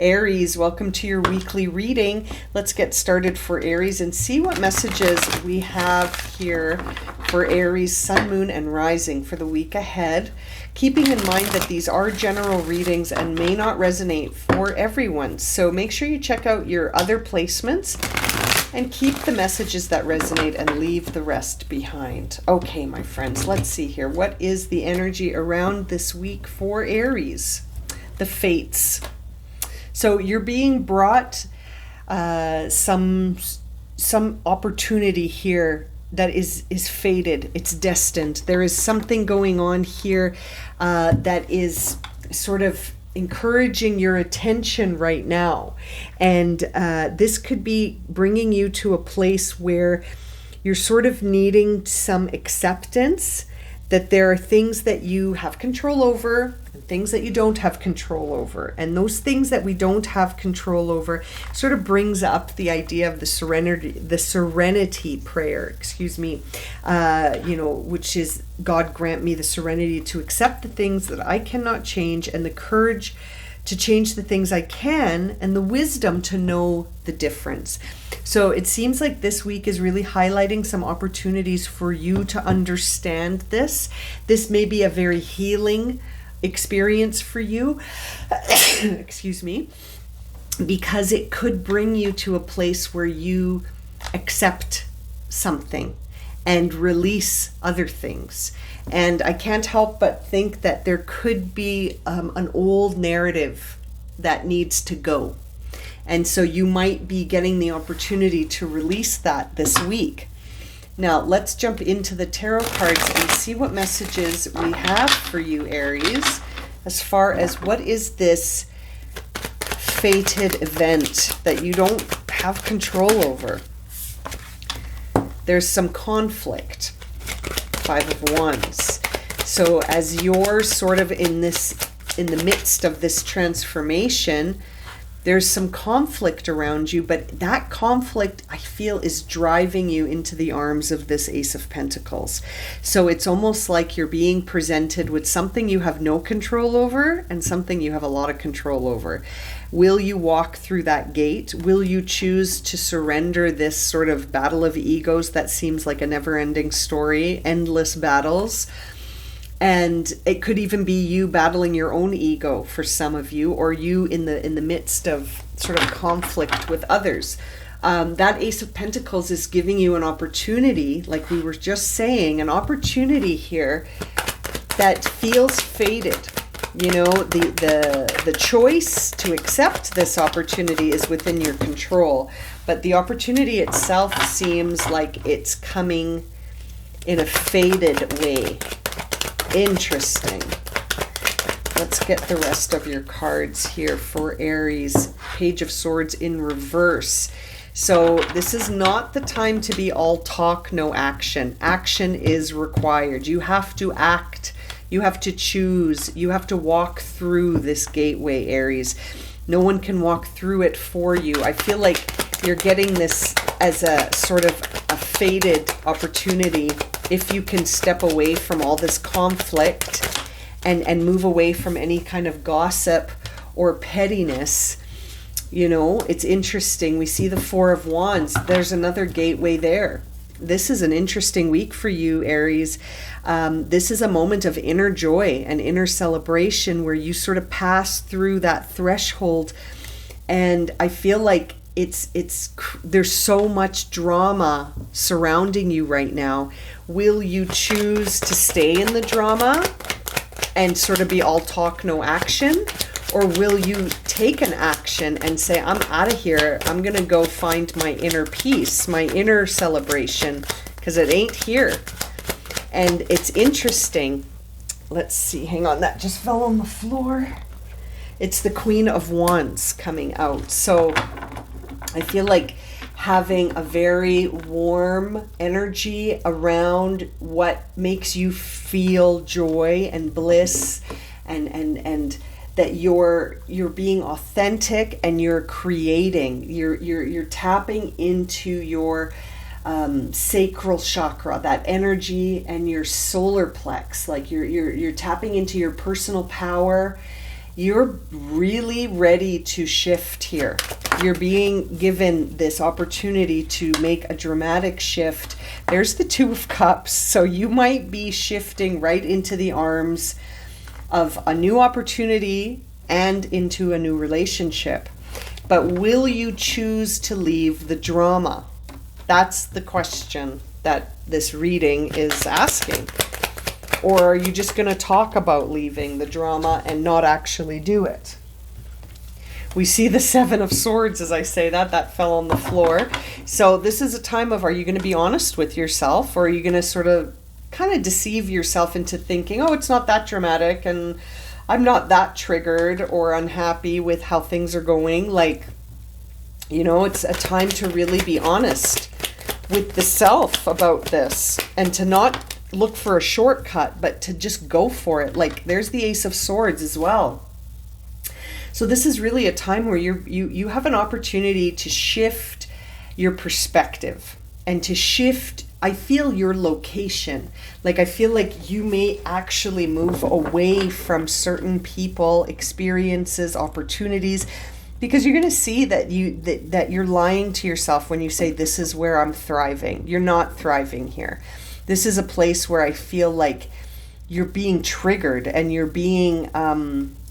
Aries, welcome to your weekly reading. Let's get started for Aries and see what messages we have here for Aries, Sun, Moon, and Rising for the week ahead. Keeping in mind that these are general readings and may not resonate for everyone. So make sure you check out your other placements and keep the messages that resonate and leave the rest behind. Okay, my friends, let's see here. What is the energy around this week for Aries? The fates. So you're being brought some opportunity here that is fated. It's destined. There is something going on here that is sort of encouraging your attention right now. And this could be bringing you to a place where you're sort of needing some acceptance that there are things that you have control over and things that you don't have control over. And those things that we don't have control over sort of brings up the idea of the serenity prayer, which is God grant me the serenity to accept the things that I cannot change and the courage to change the things I can and the wisdom to know the difference. So it seems like this week is really highlighting some opportunities for you to understand this. This may be a very healing experience for you, because it could bring you to a place where you accept something and release other things. And I can't help but think that there could be an old narrative that needs to go. And so you might be getting the opportunity to release that this week. Now, let's jump into the tarot cards and see what messages we have for you, Aries, as far as what is this fated event that you don't have control over. There's some conflict. Five of Wands. So as you're sort of in the midst of this transformation, there's some conflict around you, but that conflict, I feel, is driving you into the arms of this Ace of Pentacles. So it's almost like you're being presented with something you have no control over and something you have a lot of control over. Will you walk through that gate? Will you choose to surrender this sort of battle of egos that seems like a never-ending story, endless battles? And it could even be you battling your own ego for some of you, or you in the midst of sort of conflict with others. That Ace of Pentacles is giving you an opportunity, like we were just saying, an opportunity here that feels fated. You know, the choice to accept this opportunity is within your control, but the opportunity itself seems like it's coming in a fated way. Interesting. Let's get the rest of your cards here for Aries. Page of Swords in reverse. So this is not the time to be all talk, no action. Action is required. You have to act. You have to choose. You have to walk through this gateway, Aries. No one can walk through it for you. I feel like you're getting this as a sort of a fated opportunity if you can step away from all this conflict and move away from any kind of gossip or pettiness. You know, it's interesting. We see the Four of Wands. There's another gateway there. This is an interesting week for you, Aries. This is a moment of inner joy and inner celebration where you sort of pass through that threshold. And I feel like there's so much drama surrounding you right now. Will you choose to stay in the drama and sort of be all talk, no action? Or will you take an action and say, I'm out of here. I'm going to go find my inner peace, my inner celebration, because it ain't here. And it's interesting. Let's see. Hang on. That just fell on the floor. It's the Queen of Wands coming out. So I feel like having a very warm energy around what makes you feel joy and bliss and that you're being authentic and you're creating, you're tapping into your sacral chakra, that energy, and your solar plex. Like you're tapping into your personal power You're really ready to shift here. You're being given this opportunity to make a dramatic shift. There's the Two of Cups. So you might be shifting right into the arms of a new opportunity and into a new relationship. But will you choose to leave the drama? That's the question that this reading is asking. Or are you just going to talk about leaving the drama and not actually do it? We see the Seven of Swords, as I say that fell on the floor. So this is a time of, are you going to be honest with yourself, or are you going to sort of kind of deceive yourself into thinking, oh, it's not that dramatic and I'm not that triggered or unhappy with how things are going. Like, you know, it's a time to really be honest with the self about this and to not look for a shortcut, but to just go for it. Like, there's the Ace of Swords as well. So this is really a time where you have an opportunity to shift your perspective and to shift, I feel, your location. Like, I feel like you may actually move away from certain people, experiences, opportunities, because you're going to see that you're lying to yourself when you say, this is where I'm thriving. You're not thriving here. This is a place where I feel like you're being triggered and you're being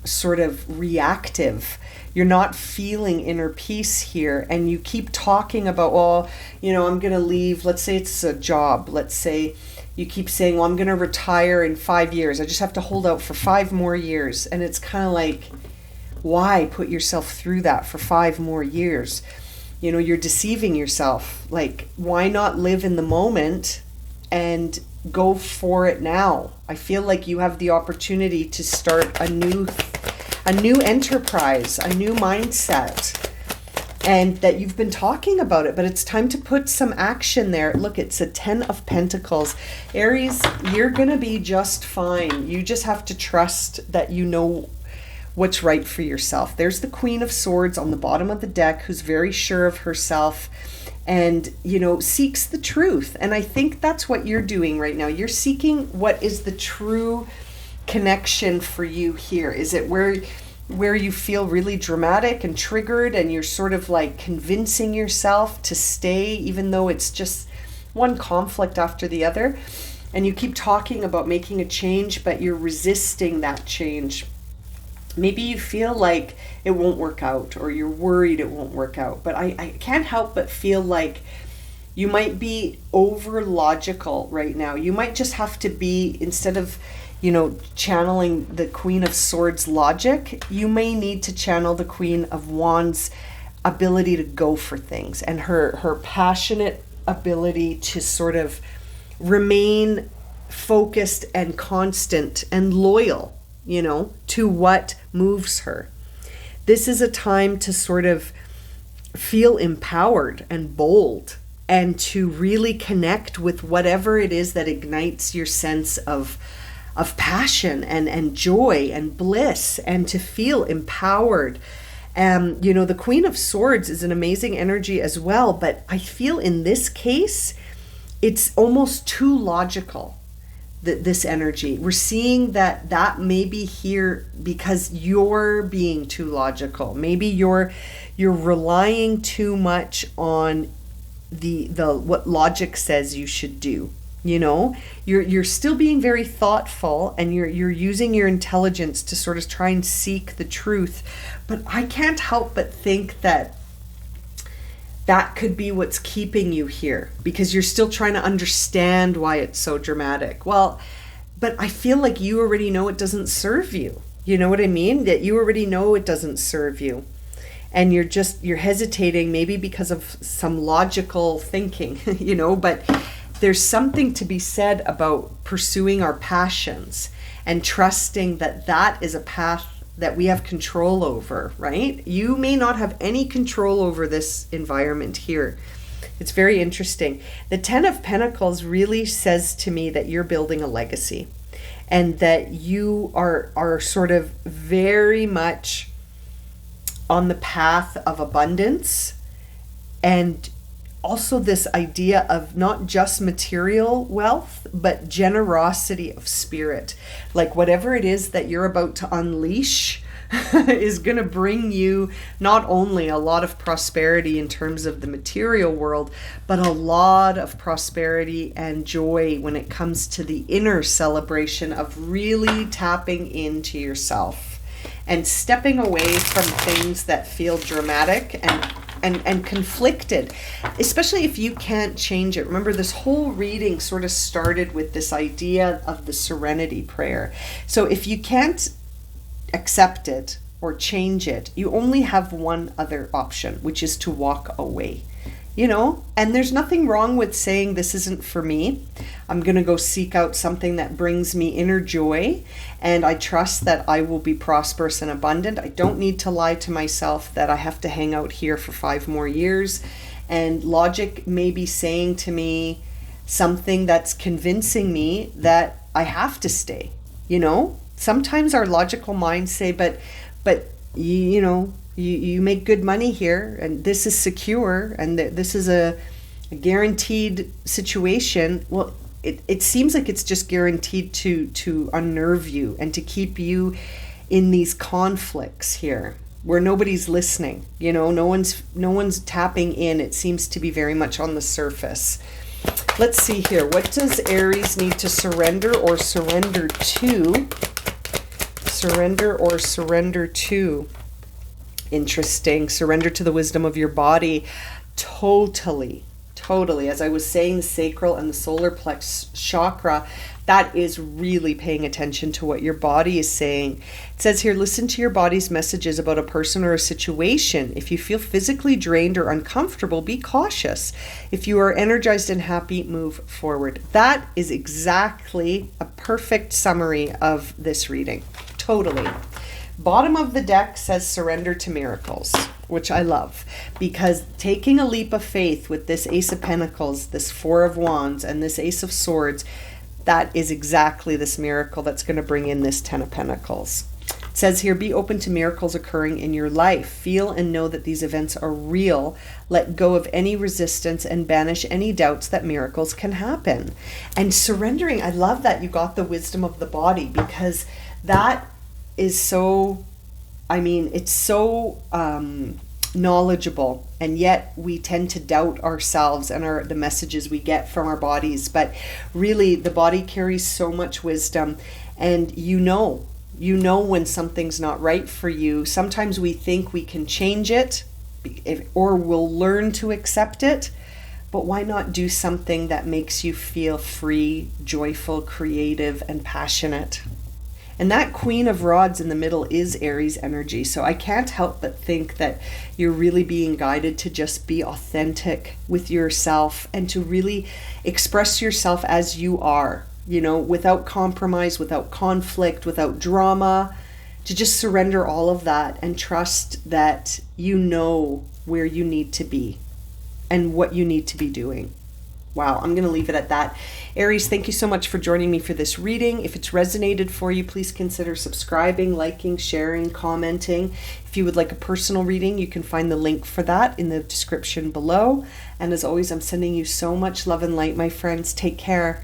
sort of reactive. You're not feeling inner peace here. And you keep talking about, well, you know, I'm going to leave. Let's say it's a job. Let's say you keep saying, well, I'm going to retire in 5 years. I just have to hold out for 5 more years. And it's kind of like, why put yourself through that for 5 more years? You know, you're deceiving yourself. Like, why not live in the moment and go for it now? I feel like you have the opportunity to start a new enterprise, a new mindset, and that you've been talking about it, but it's time to put some action there. Look, it's a 10 of Pentacles. Aries, you're going to be just fine. You just have to trust that you know what's right for yourself. There's the Queen of Swords on the bottom of the deck, who's very sure of herself and, you know, seeks the truth. And I think that's what you're doing right now. You're seeking what is the true connection for you here. Is it where you feel really dramatic and triggered and you're sort of like convincing yourself to stay even though it's just one conflict after the other, and you keep talking about making a change but you're resisting that change? Maybe you feel like it won't work out, or you're worried it won't work out. But I can't help but feel like you might be over logical right now. You might just have to be, instead of, you know, channeling the Queen of Swords logic, you may need to channel the Queen of Wands ability to go for things, and her passionate ability to sort of remain focused and constant and loyal, you know, to what moves her. This is a time to sort of feel empowered and bold and to really connect with whatever it is that ignites your sense of passion and joy and bliss, and to feel empowered. You know, the Queen of Swords is an amazing energy as well, but I feel in this case, it's almost too logical. This energy, we're seeing that may be here because you're being too logical. Maybe you're relying too much on the what logic says you should do. You know, you're still being very thoughtful, and you're using your intelligence to sort of try and seek the truth. But I can't help but think that could be what's keeping you here, because you're still trying to understand why it's so dramatic. Well, but I feel like you already know it doesn't serve you. You know what I mean? That you already know it doesn't serve you. And you're hesitating, maybe because of some logical thinking, you know, but there's something to be said about pursuing our passions and trusting that is a path that we have control over, right? You may not have any control over this environment here. It's very interesting. The 10 of Pentacles really says to me that you're building a legacy, and that you are sort of very much on the path of abundance, and also this idea of not just material wealth, but generosity of spirit. Like whatever it is that you're about to unleash is going to bring you not only a lot of prosperity in terms of the material world, but a lot of prosperity and joy when it comes to the inner celebration of really tapping into yourself and stepping away from things that feel dramatic and conflicted, especially if you can't change it. Remember, this whole reading sort of started with this idea of the serenity prayer. So if you can't accept it or change it, you only have one other option, which is to walk away. And there's nothing wrong with saying, this isn't for me. I'm going to go seek out something that brings me inner joy, and I trust that I will be prosperous and abundant. I don't need to lie to myself that I have to hang out here for 5 more years. And logic may be saying to me something that's convincing me that I have to stay. Sometimes our logical minds say, but you make good money here, and this is secure, and this is a guaranteed situation. Well, it seems like it's just guaranteed to unnerve you and to keep you in these conflicts here where nobody's listening. No one's tapping in. It seems to be very much on the surface. Let's see here. What does Aries need to surrender or surrender to? Surrender or surrender to. Interesting. Surrender to the wisdom of your body. Totally. As I was saying, the sacral and the solar plexus chakra, that is really paying attention to what your body is saying. It says here, listen to your body's messages about a person or a situation. If you feel physically drained or uncomfortable, be cautious. If you are energized and happy, move forward. That is exactly a perfect summary of this reading. Totally. Bottom of the deck says surrender to miracles, which I love, because taking a leap of faith with this Ace of Pentacles, this Four of Wands, and this Ace of Swords, that is exactly this miracle that's going to bring in this Ten of Pentacles. It says here, be open to miracles occurring in your life. Feel and know that these events are real. Let go of any resistance and banish any doubts that miracles can happen. And surrendering, I love that you got the wisdom of the body, because that is so, it's so knowledgeable, and yet we tend to doubt ourselves and the messages we get from our bodies. But really, the body carries so much wisdom, and you know when something's not right for you. Sometimes we think we can change it, or we'll learn to accept it, but why not do something that makes you feel free, joyful, creative, and passionate? And that Queen of Rods in the middle is Aries energy. So I can't help but think that you're really being guided to just be authentic with yourself and to really express yourself as you are, without compromise, without conflict, without drama, to just surrender all of that and trust that you know where you need to be and what you need to be doing. Wow, I'm going to leave it at that. Aries, thank you so much for joining me for this reading. If it's resonated for you, please consider subscribing, liking, sharing, commenting. If you would like a personal reading, you can find the link for that in the description below. And as always, I'm sending you so much love and light, my friends. Take care.